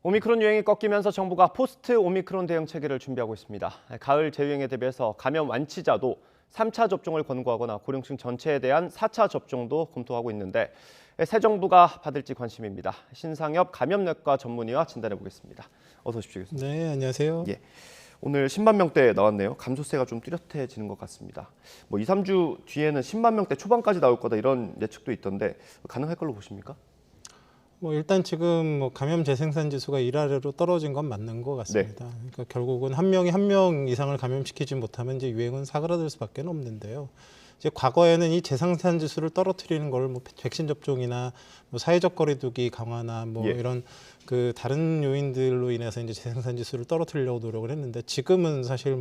오미크론 유행이 꺾이면서 정부가 포스트 오미크론 대응 체계를 준비하고 있습니다. 가을 재유행에 대비해서 감염 완치자도 3차 접종을 권고하거나 고령층 전체에 대한 4차 접종도 검토하고 있는데 새 정부가 받을지 관심입니다. 신상엽 감염내과 전문의와 진단해 보겠습니다. 어서 오십시오, 교수님. 네, 안녕하세요. 예. 오늘 10만 명대 나왔네요. 감소세가 좀 뚜렷해지는 것 같습니다. 2, 3주 뒤에는 10만 명대 초반까지 나올 거다 이런 예측도 있던데 가능할 걸로 보십니까? 일단 지금 감염 재생산 지수가 1아래로 떨어진 건 맞는 것 같습니다. 그러니까 결국은 한 명이 한 명 이상을 감염시키지 못하면 이제 유행은 사그라들 수밖에 없는데요. 이제 과거에는 이 재생산 지수를 떨어뜨리는 걸 백신 접종이나 사회적 거리두기 강화나 이런 그 다른 요인들로 인해서 이제 재생산 지수를 떨어뜨리려고 노력을 했는데 지금은 사실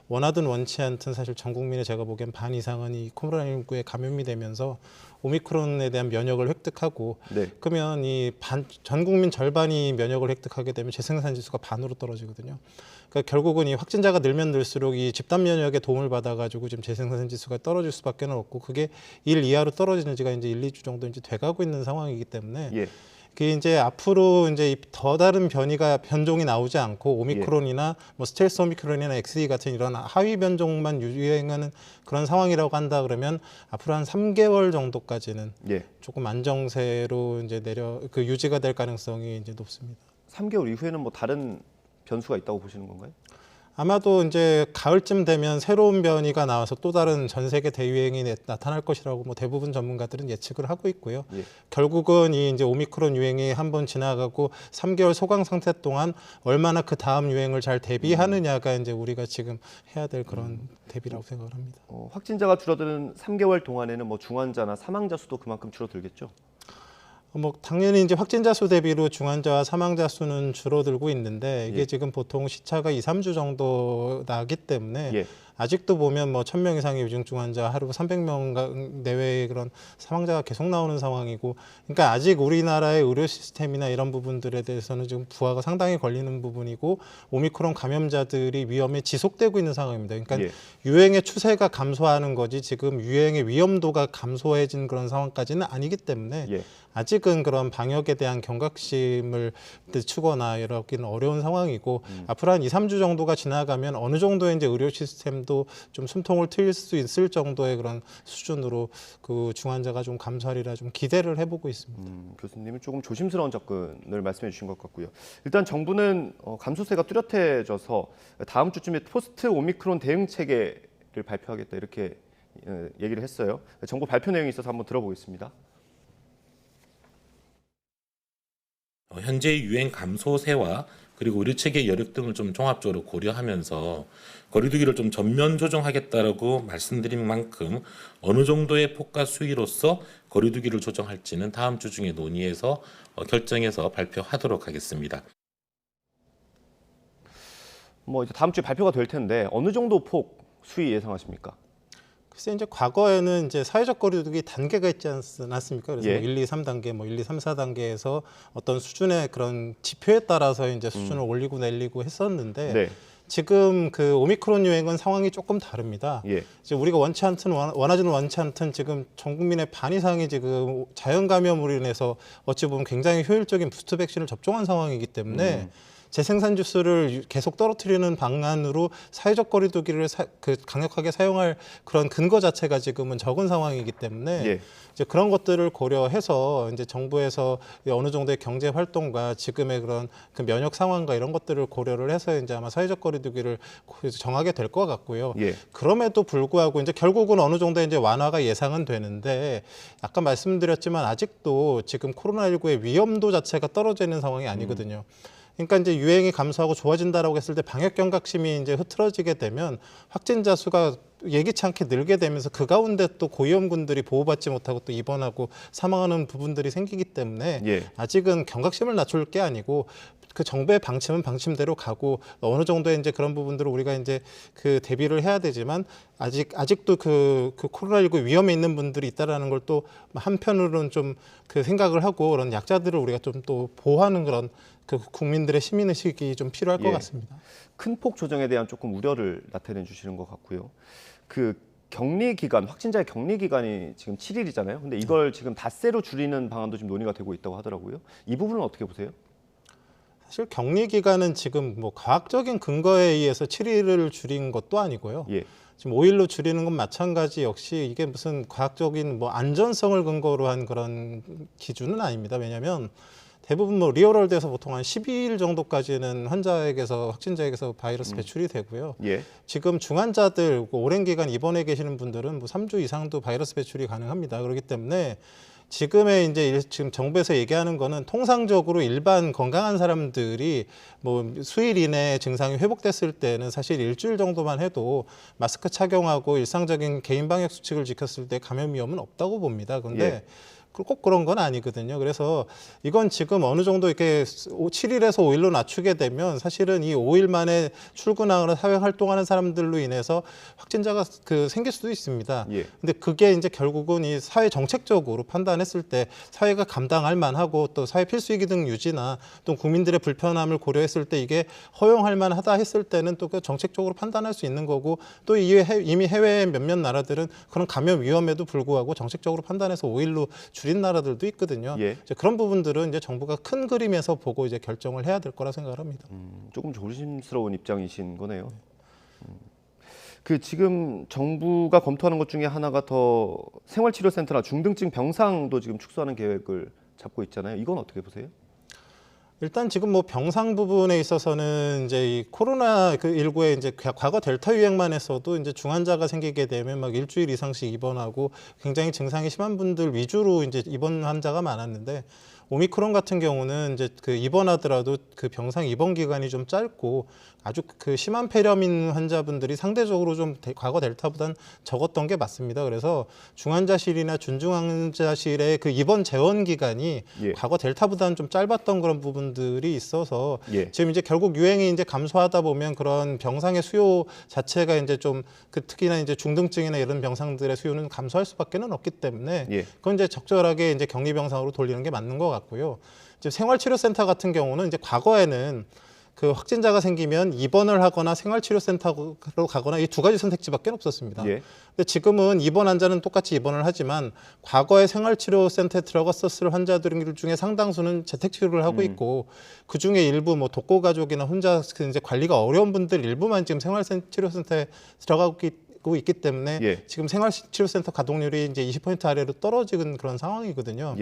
원하든 원치 않든 사실 전 국민의 제가 보기엔 반 이상은 이 코로나19에 감염이 되면서 오미크론에 대한 면역을 획득하고 그러면 전 국민 절반이 면역을 획득하게 되면 재생산 지수가 반으로 떨어지거든요. 그러니까 결국은 이 확진자가 늘면 늘수록 이 집단 면역에 도움을 받아가지고 지금 재생산 지수가 떨어질 수밖에 없고 그게 1 이하로 떨어지는 지가 이제 1, 2주 정도 이제 돼가고 있는 상황이기 때문에 그 이제 앞으로 이제 더 다른 변종이 나오지 않고 오미크론이나 스텔스 오미크론이나 XE 같은 이런 하위 변종만 유행하는 그런 상황이라고 한다 그러면 앞으로 한 3개월 정도까지는 조금 안정세로 이제 유지가 될 가능성이 이제 높습니다. 3개월 이후에는 다른 변수가 있다고 보시는 건가요? 아마도 이제 가을쯤 되면 새로운 변이가 나와서 또 다른 전 세계 대유행이 나타날 것이라고 대부분 전문가들은 예측을 하고 있고요. 결국은 이 이제 오미크론 유행이 한번 지나가고 3개월 소강 상태 동안 얼마나 그 다음 유행을 잘 대비하느냐가 이제 우리가 지금 해야 될 그런 대비라고 생각을 합니다. 확진자가 줄어드는 3개월 동안에는 중환자나 사망자 수도 그만큼 줄어들겠죠? 당연히 이제 확진자 수 대비로 중환자와 사망자 수는 줄어들고 있는데 이게 지금 보통 시차가 2, 3주 정도 나기 때문에 아직도 보면 1,000명 이상의 위중 중환자 하루 300명 내외의 그런 사망자가 계속 나오는 상황이고 그러니까 아직 우리나라의 의료 시스템이나 이런 부분들에 대해서는 지금 부하가 상당히 걸리는 부분이고 오미크론 감염자들이 위험에 지속되고 있는 상황입니다. 그러니까 유행의 추세가 감소하는 거지 지금 유행의 위험도가 감소해진 그런 상황까지는 아니기 때문에 아직은 그런 방역에 대한 경각심을 늦추거나 이러기는 어려운 상황이고 앞으로 한 2, 3주 정도가 지나가면 어느 정도의 이제 의료 시스템도 좀 숨통을 트일 수 있을 정도의 그런 수준으로 그 중환자가 좀 감소하리라 좀 기대를 해보고 있습니다. 교수님은 조금 조심스러운 접근을 말씀해 주신 것 같고요. 일단 정부는 감소세가 뚜렷해져서 다음 주쯤에 포스트 오미크론 대응 체계를 발표하겠다 이렇게 얘기를 했어요. 정부 발표 내용이 있어서 한번 들어보겠습니다. 현재의 유행 감소세와 그리고 의료 체계 여력 등을 좀 종합적으로 고려하면서 거리두기를 좀 전면 조정하겠다라고 말씀드린 만큼 어느 정도의 폭과 수위로서 거리두기를 조정할지는 다음 주 중에 논의해서 결정해서 발표하도록 하겠습니다. 이제 다음 주에 발표가 될 텐데 어느 정도 폭 수위 예상하십니까? 글쎄 이제 과거에는 이제 사회적 거리두기 단계가 있지 않았습니까? 그래서 1, 2, 3단계, 1, 2, 3, 4단계에서 어떤 수준의 그런 지표에 따라서 이제 수준을 올리고 내리고 했었는데 지금 그 오미크론 유행은 상황이 조금 다릅니다. 이제 우리가 원하지는 원치 않든 지금 전 국민의 반 이상이 지금 자연 감염으로 인해서 어찌 보면 굉장히 효율적인 부스터 백신을 접종한 상황이기 때문에 재생산 지수를 계속 떨어뜨리는 방안으로 사회적 거리두기를 강력하게 사용할 그런 근거 자체가 지금은 적은 상황이기 때문에 이제 그런 것들을 고려해서 이제 정부에서 어느 정도의 경제 활동과 지금의 그런 그 면역 상황과 이런 것들을 고려를 해서 이제 아마 사회적 거리두기를 정하게 될 것 같고요. 그럼에도 불구하고 이제 결국은 어느 정도의 이제 완화가 예상은 되는데 아까 말씀드렸지만 아직도 지금 코로나19의 위험도 자체가 떨어져 있는 상황이 아니거든요. 그러니까 이제 유행이 감소하고 좋아진다라고 했을 때 방역 경각심이 이제 흐트러지게 되면 확진자 수가 예기치 않게 늘게 되면서 그 가운데 또 고위험군들이 보호받지 못하고 또 입원하고 사망하는 부분들이 생기기 때문에 아직은 경각심을 낮출 게 아니고 그 정부의 방침은 방침대로 가고 어느 정도의 이제 그런 부분들을 우리가 이제 그 대비를 해야 되지만 아직도 그 코로나19 위험에 있는 분들이 있다라는 걸 또 한편으로는 좀 그 생각을 하고 그런 약자들을 우리가 좀 또 보호하는 그런 그 국민들의 시민의식이 좀 필요할 것 같습니다. 큰 폭 조정에 대한 조금 우려를 나타내 주시는 것 같고요. 그 격리 기간, 확진자의 격리 기간이 지금 7일이잖아요. 근데 이걸 지금 닷새로 줄이는 방안도 지금 논의가 되고 있다고 하더라고요. 이 부분은 어떻게 보세요? 사실 격리 기간은 지금 뭐 과학적인 근거에 의해서 7일을 줄인 것도 아니고요. 예. 지금 5일로 줄이는 건 마찬가지 역시 이게 무슨 과학적인 뭐 안전성을 근거로 한 그런 기준은 아닙니다. 왜냐하면 대부분 뭐 리얼월드에서 보통 한 12일 정도까지는 환자에게서 확진자에게서 바이러스 배출이 되고요. 예. 지금 중환자들 오랜 기간 입원해 계시는 분들은 뭐 3주 이상도 바이러스 배출이 가능합니다. 그렇기 때문에 지금의 이제 지금 정부에서 얘기하는 거는 통상적으로 일반 건강한 사람들이 뭐 수일 이내에 증상이 회복됐을 때는 사실 일주일 정도만 해도 마스크 착용하고 일상적인 개인 방역 수칙을 지켰을 때 감염 위험은 없다고 봅니다. 그런데 꼭 그런 건 아니거든요. 그래서 이건 지금 어느 정도 이렇게 7일에서 5일로 낮추게 되면 사실은 이 5일 만에 출근하거나 사회 활동하는 사람들로 인해서 확진자가 생길 수도 있습니다. 예. 근데 그게 이제 결국은 이 사회 정책적으로 판단했을 때 사회가 감당할 만하고 또 사회 필수이기 등 유지나 또 국민들의 불편함을 고려했을 때 이게 허용할 만하다 했을 때는 또 그 정책적으로 판단할 수 있는 거고 또 이미 해외 몇몇 나라들은 그런 감염 위험에도 불구하고 정책적으로 판단해서 5일로 줄인 나라들도 있거든요. 예. 이제 그런 부분들은 이제 정부가 큰 그림에서 보고 이제 결정을 해야 될 거라 생각을 합니다. 조금 조심스러운 입장이신 거네요. 지금 정부가 검토하는 것 중에 하나가 더 생활치료센터나 중등증 병상도 지금 축소하는 계획을 잡고 있잖아요. 이건 어떻게 보세요? 일단 지금 뭐 병상 부분에 있어서는 이제 이 코로나19에 이제 과거 델타 유행만 했어도 이제 중환자가 생기게 되면 막 일주일 이상씩 입원하고 굉장히 증상이 심한 분들 위주로 이제 입원 환자가 많았는데 오미크론 같은 경우는 이제 입원하더라도 병상 입원 기간이 좀 짧고 아주 심한 폐렴인 환자분들이 상대적으로 좀 과거 델타보다는 적었던 게 맞습니다. 그래서 중환자실이나 준중환자실의 입원 재원 기간이 과거 델타보다는 좀 짧았던 그런 부분들이 있어서 지금 이제 결국 유행이 이제 감소하다 보면 그런 병상의 수요 자체가 이제 좀 특히나 이제 중등증이나 이런 병상들의 수요는 감소할 수밖에는 없기 때문에 그건 이제 적절하게 이제 격리 병상으로 돌리는 게 맞는 것 같고요. 이제 생활치료센터 같은 경우는 이제 과거에는 확진자가 생기면 입원을 하거나 생활치료센터로 가거나 이 두 가지 선택지밖에 없었습니다. 근데 지금은 입원 환자는 똑같이 입원을 하지만 과거에 생활치료센터에 들어갔었을 환자들 중에 상당수는 재택치료를 하고 있고 그 중에 일부 뭐 독거 가족이나 혼자 이제 관리가 어려운 분들 일부만 지금 생활치료센터에 들어가고 있기 때문에 지금 생활치료센터 가동률이 이제 20% 아래로 떨어지는 그런 상황이거든요.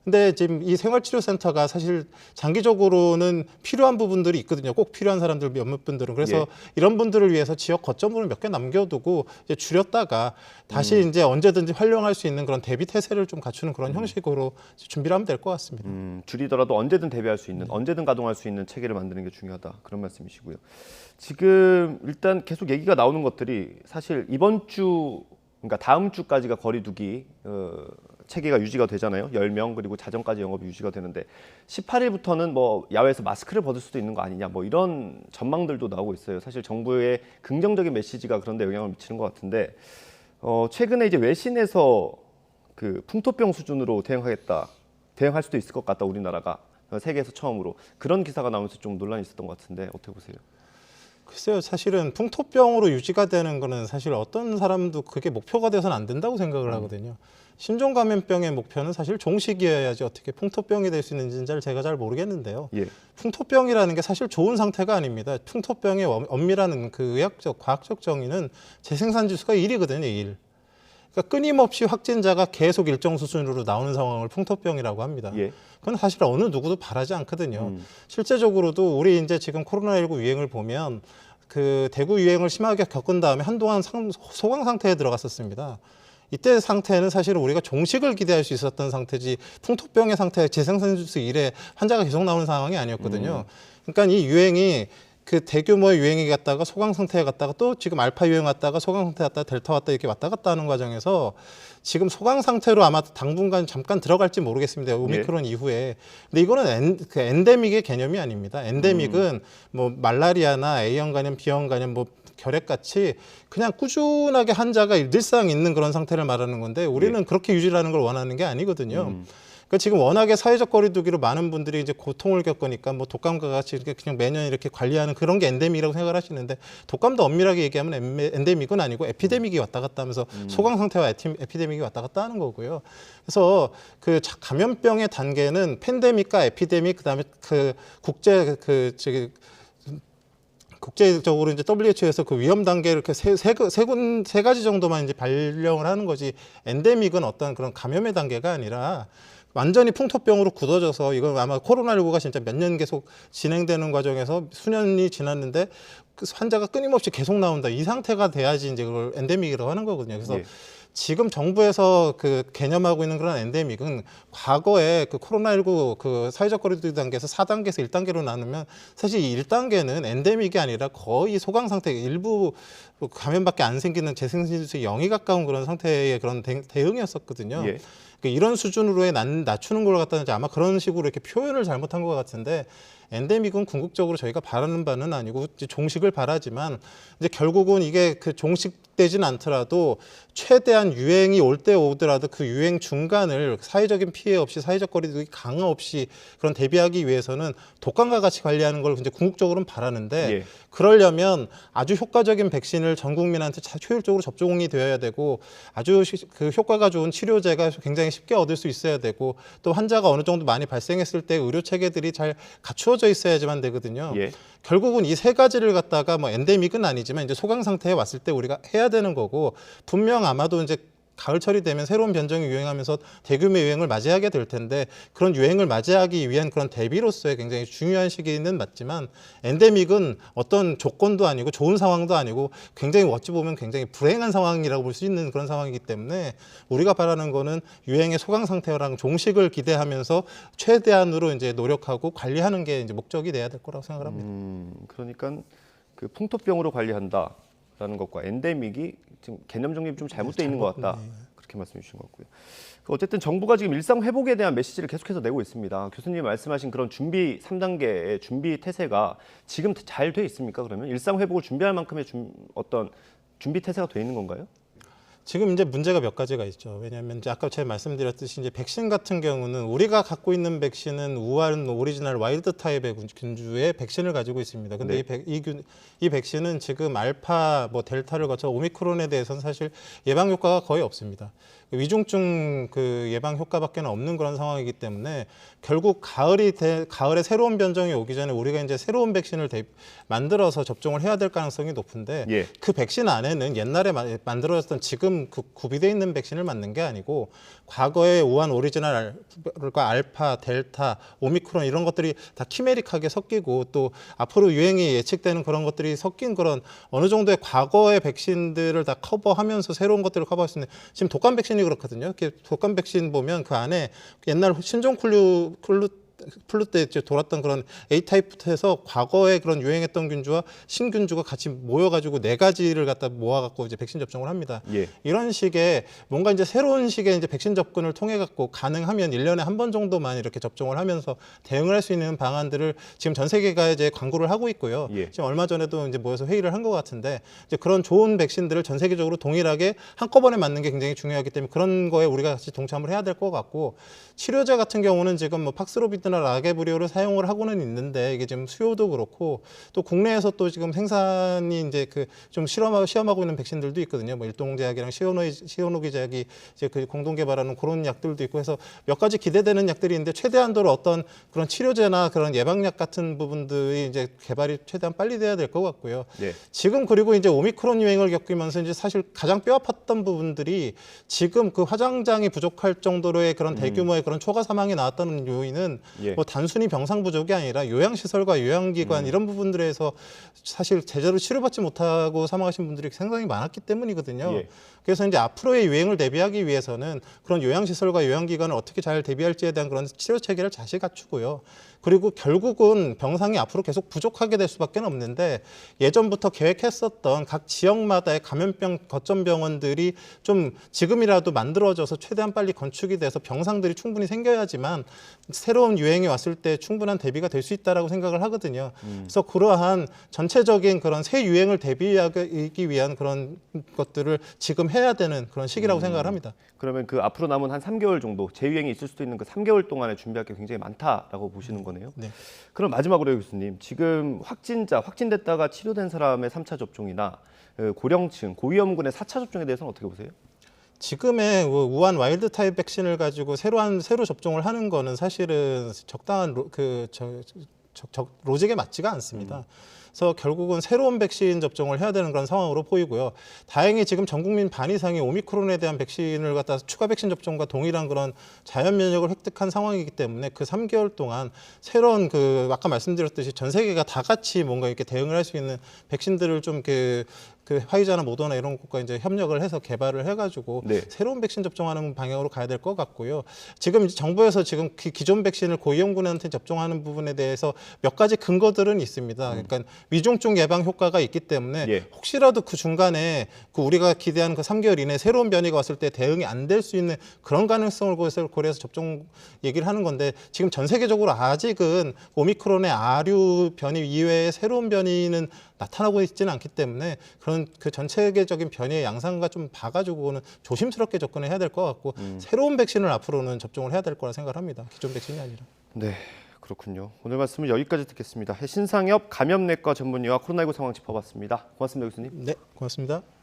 근데 지금 이 생활치료센터가 사실 장기적으로는 필요한 부분들이 있거든요. 꼭 필요한 사람들 몇몇 분들은. 그래서 이런 분들을 위해서 지역 거점으로 몇 개 남겨두고 이제 줄였다가 다시 이제 언제든지 활용할 수 있는 그런 대비 태세를 좀 갖추는 그런 형식으로 준비를 하면 될 것 같습니다. 줄이더라도 언제든 대비할 수 있는, 언제든 가동할 수 있는 체계를 만드는 게 중요하다. 그런 말씀이시고요. 지금 일단 계속 얘기가 나오는 것들이 사실 이번 주, 그러니까 다음 주까지가 거리두기 체계가 유지가 되잖아요. 10명 그리고 자정까지 영업이 유지가 되는데 18일부터는 뭐 야외에서 마스크를 벗을 수도 있는 거 아니냐 뭐 이런 전망들도 나오고 있어요. 사실 정부의 긍정적인 메시지가 그런 데 영향을 미치는 것 같은데 최근에 이제 외신에서 풍토병 수준으로 대응할 수도 있을 것 같다 우리나라가 세계에서 처음으로 그런 기사가 나오면서 좀 논란이 있었던 것 같은데 어떻게 보세요? 글쎄요, 사실은 풍토병으로 유지가 되는 거는 사실 어떤 사람도 그게 목표가 돼서는 안 된다고 생각을 하거든요. 신종감염병의 목표는 사실 종식이어야지 어떻게 풍토병이 될 수 있는지는 제가 잘 모르겠는데요. 풍토병이라는 게 사실 좋은 상태가 아닙니다. 풍토병의 엄밀한 의학적, 과학적 정의는 재생산 지수가 1이거든요, 1. 그러니까 끊임없이 확진자가 계속 일정 수준으로 나오는 상황을 풍토병이라고 합니다. 그건 사실 어느 누구도 바라지 않거든요. 실제적으로도 우리 이제 지금 코로나19 유행을 보면 대구 유행을 심하게 겪은 다음에 한동안 소강 상태에 들어갔었습니다. 이때 상태는 사실 우리가 종식을 기대할 수 있었던 상태지 풍토병의 상태, 재생산지수 1에 환자가 계속 나오는 상황이 아니었거든요. 그러니까 이 유행이 대규모의 유행이 갔다가 소강 상태에 갔다가 또 지금 알파 유행 왔다가 소강 상태 갔다가 델타 왔다 이렇게 왔다 갔다 하는 과정에서 지금 소강 상태로 아마 당분간 잠깐 들어갈지 모르겠습니다. 오미크론 이후에. 근데 이거는 엔데믹의 개념이 아닙니다. 엔데믹은 뭐 말라리아나 A형 간염, B형 간염, 뭐 결핵같이 그냥 꾸준하게 환자가 늘상 있는 그런 상태를 말하는 건데 우리는 그렇게 유지하는 걸 원하는 게 아니거든요. 그러니까 지금 워낙에 사회적 거리두기로 많은 분들이 이제 고통을 겪으니까 뭐 독감과 같이 이렇게 그냥 매년 이렇게 관리하는 그런 게 엔데믹이라고 생각을 하시는데 독감도 엄밀하게 얘기하면 엔데믹은 아니고 에피데믹이 왔다 갔다 하면서 소강 상태와 에피데믹이 왔다 갔다 하는 거고요. 그래서 그 감염병의 단계는 팬데믹과 에피데믹 그다음에 그 국제적으로 이제 WHO에서 그 위험 단계를 이렇게 세 가지 정도만 이제 발령을 하는 거지 엔데믹은 어떤 그런 감염의 단계가 아니라 완전히 풍토병으로 굳어져서 이건 아마 코로나19가 진짜 몇 년 계속 진행되는 과정에서 수년이 지났는데 그 환자가 끊임없이 계속 나온다. 이 상태가 돼야지 이제 그걸 엔데믹이라고 하는 거거든요. 그래서 예. 지금 정부에서 그 개념하고 있는 그런 엔데믹은 과거에 그 코로나19 그 사회적 거리두기 단계에서 4단계에서 1단계로 나누면 사실 이 1단계는 엔데믹이 아니라 거의 소강 상태, 일부 감염밖에 안 생기는 재생진수에 0이 가까운 그런 상태의 그런 대응이었었거든요. 예. 그러니까 이런 수준으로의 낮추는 걸 갖다는 아마 그런 식으로 이렇게 표현을 잘못한 것 같은데 엔데믹은 궁극적으로 저희가 바라는 바는 아니고 이제 종식을 바라지만 이제 결국은 이게 그 종식되진 않더라도 최대한 유행이 올 때 오더라도 그 유행 중간을 사회적인 피해 없이 사회적 거리두기 강화 없이 그런 대비하기 위해서는 독감과 같이 관리하는 걸 이제 궁극적으로는 바라는데 예. 그러려면 아주 효과적인 백신을 전 국민한테 효율적으로 접종이 되어야 되고 아주 그 효과가 좋은 치료제가 굉장히 쉽게 얻을 수 있어야 되고 또 환자가 어느 정도 많이 발생했을 때 의료 체계들이 잘 갖추어져 있어야지만 되거든요. 예. 결국은 이 세 가지를 갖다가 뭐 엔데믹은 아니지만 이제 소강 상태에 왔을 때 우리가 해야 되는 거고 분명 아마도 이제 가을철이 되면 새로운 변종이 유행하면서 대규모 유행을 맞이하게 될 텐데 그런 유행을 맞이하기 위한 그런 대비로서의 굉장히 중요한 시기는 맞지만 엔데믹은 어떤 조건도 아니고 좋은 상황도 아니고 굉장히 어찌 보면 굉장히 불행한 상황이라고 볼 수 있는 그런 상황이기 때문에 우리가 바라는 거는 유행의 소강 상태랑 종식을 기대하면서 최대한으로 이제 노력하고 관리하는 게 이제 목적이 돼야 될 거라고 생각을 합니다. 그러니까 그 풍토병으로 관리한다라는 것과 엔데믹이 지금 개념 정립이 좀 잘못돼 있는 것 같다. 그렇게 말씀해 주신 것 같고요. 어쨌든 정부가 지금 일상 회복에 대한 메시지를 계속해서 내고 있습니다. 교수님이 말씀하신 그런 준비 3단계의 준비 태세가 지금 잘 돼 있습니까? 그러면 일상 회복을 준비할 만큼의 어떤 준비 태세가 돼 있는 건가요? 지금 이제 문제가 몇 가지가 있죠. 왜냐하면 이제 아까 제가 말씀드렸듯이 이제 백신 같은 경우는 우리가 갖고 있는 백신은 우한 오리지널 와일드 타입의 균주의 백신을 가지고 있습니다. 근데 네. 이 백신은 지금 알파, 뭐 델타를 거쳐 오미크론에 대해서는 사실 예방 효과가 거의 없습니다. 위중증 그 예방 효과밖에 없는 그런 상황이기 때문에 결국 가을에 새로운 변종이 오기 전에 우리가 이제 새로운 백신을 만들어서 접종을 해야 될 가능성이 높은데 예. 그 백신 안에는 옛날에 만들어졌던 지금 그 구비되어 있는 백신을 맞는 게 아니고 과거에 우한 오리지널과 알파, 델타, 오미크론 이런 것들이 다 키메릭하게 섞이고 또 앞으로 유행이 예측되는 그런 것들이 섞인 그런 어느 정도의 과거의 백신들을 다 커버하면서 새로운 것들을 커버할 수 있는 지금 독감 백신이 그렇거든요. 독감 백신 보면 그 안에 옛날 신종 플루 때 돌았던 그런 A타입부터 해서 과거에 그런 유행했던 균주와 신균주가 같이 모여가지고 4가지를 갖다 모아갖고 이제 백신 접종을 합니다. 예. 이런 식의 뭔가 이제 새로운 식의 이제 백신 접근을 통해갖고 가능하면 1년에 한 번 정도만 이렇게 접종을 하면서 대응을 할 수 있는 방안들을 지금 전 세계가 이제 광고를 하고 있고요. 예. 지금 얼마 전에도 이제 모여서 회의를 한 것 같은데 이제 그런 좋은 백신들을 전 세계적으로 동일하게 한꺼번에 맞는 게 굉장히 중요하기 때문에 그런 거에 우리가 같이 동참을 해야 될 것 같고 치료제 같은 경우는 지금 뭐 팍스로비드나 라게브리오를 사용을 하고는 있는데 이게 지금 수요도 그렇고 또 국내에서 또 지금 생산이 이제 그 좀 시험하고 있는 백신들도 있거든요. 뭐 일동제약이랑 시오노기 제약이 이제 그 공동 개발하는 그런 약들도 있고 해서 몇 가지 기대되는 약들이 있는데 최대한도로 어떤 그런 치료제나 그런 예방약 같은 부분들이 이제 개발이 최대한 빨리 돼야 될 것 같고요. 예. 지금 그리고 이제 오미크론 유행을 겪으면서 이제 사실 가장 뼈아팠던 부분들이 지금 그 화장장이 부족할 정도로의 그런 대규모의 그런 초과 사망이 나왔다는 요인은 예. 뭐 단순히 병상 부족이 아니라 요양시설과 요양기관 이런 부분들에서 사실 제대로 치료받지 못하고 사망하신 분들이 상당히 많았기 때문이거든요. 예. 그래서 이제 앞으로의 유행을 대비하기 위해서는 그런 요양시설과 요양기관을 어떻게 잘 대비할지에 대한 그런 치료 체계를 다시 갖추고요. 그리고 결국은 병상이 앞으로 계속 부족하게 될 수밖에 없는데 예전부터 계획했었던 각 지역마다의 감염병 거점 병원들이 좀 지금이라도 만들어져서 최대한 빨리 건축이 돼서 병상들이 충분히 생겨야지만 새로운 유행이 왔을 때 충분한 대비가 될 수 있다라고 생각을 하거든요. 그래서 그러한 전체적인 그런 새 유행을 대비하기 위한 그런 것들을 지금 해야 되는 그런 시기라고 생각을 합니다. 그러면 그 앞으로 남은 한 3개월 정도 재유행이 있을 수도 있는 그 3개월 동안에 준비할 게 굉장히 많다라고 보시는 거네요. 네. 그럼 마지막으로 교수님, 지금 확진됐다가 치료된 사람의 3차 접종이나 고령층, 고위험군의 4차 접종에 대해서는 어떻게 보세요? 지금의 우한 와일드 타입 백신을 가지고 새로 접종을 하는 거는 사실은 적당한 로직에 맞지가 않습니다. 그래서 결국은 새로운 백신 접종을 해야 되는 그런 상황으로 보이고요. 다행히 지금 전 국민 반 이상이 오미크론에 대한 백신을 갖다 추가 백신 접종과 동일한 그런 자연 면역을 획득한 상황이기 때문에 그 3개월 동안 새로운 아까 말씀드렸듯이 전 세계가 다 같이 뭔가 이렇게 대응을 할 수 있는 백신들을 좀 화이자나 모더나 이런 것과 이제 협력을 해서 개발을 해가지고 네. 새로운 백신 접종하는 방향으로 가야 될 것 같고요. 지금 이제 정부에서 지금 기존 백신을 고위험군한테 접종하는 부분에 대해서 몇 가지 근거들은 있습니다. 그러니까 위중증 예방 효과가 있기 때문에 예. 혹시라도 그 중간에 우리가 기대하는 그 3개월 이내 새로운 변이가 왔을 때 대응이 안 될 수 있는 그런 가능성을 고려해서 접종 얘기를 하는 건데 지금 전 세계적으로 아직은 오미크론의 아류 변이 이외에 새로운 변이는 나타나고 있지는 않기 때문에 그런 그 전 세계적인 변이의 양상과 좀 봐가지고는 조심스럽게 접근해야 될 것 같고 새로운 백신을 앞으로는 접종을 해야 될 거라 생각을 합니다. 기존 백신이 아니라. 네, 그렇군요. 오늘 말씀을 여기까지 듣겠습니다. 신상엽 감염내과 전문의와 코로나19 상황 짚어봤습니다. 고맙습니다, 교수님. 네, 고맙습니다.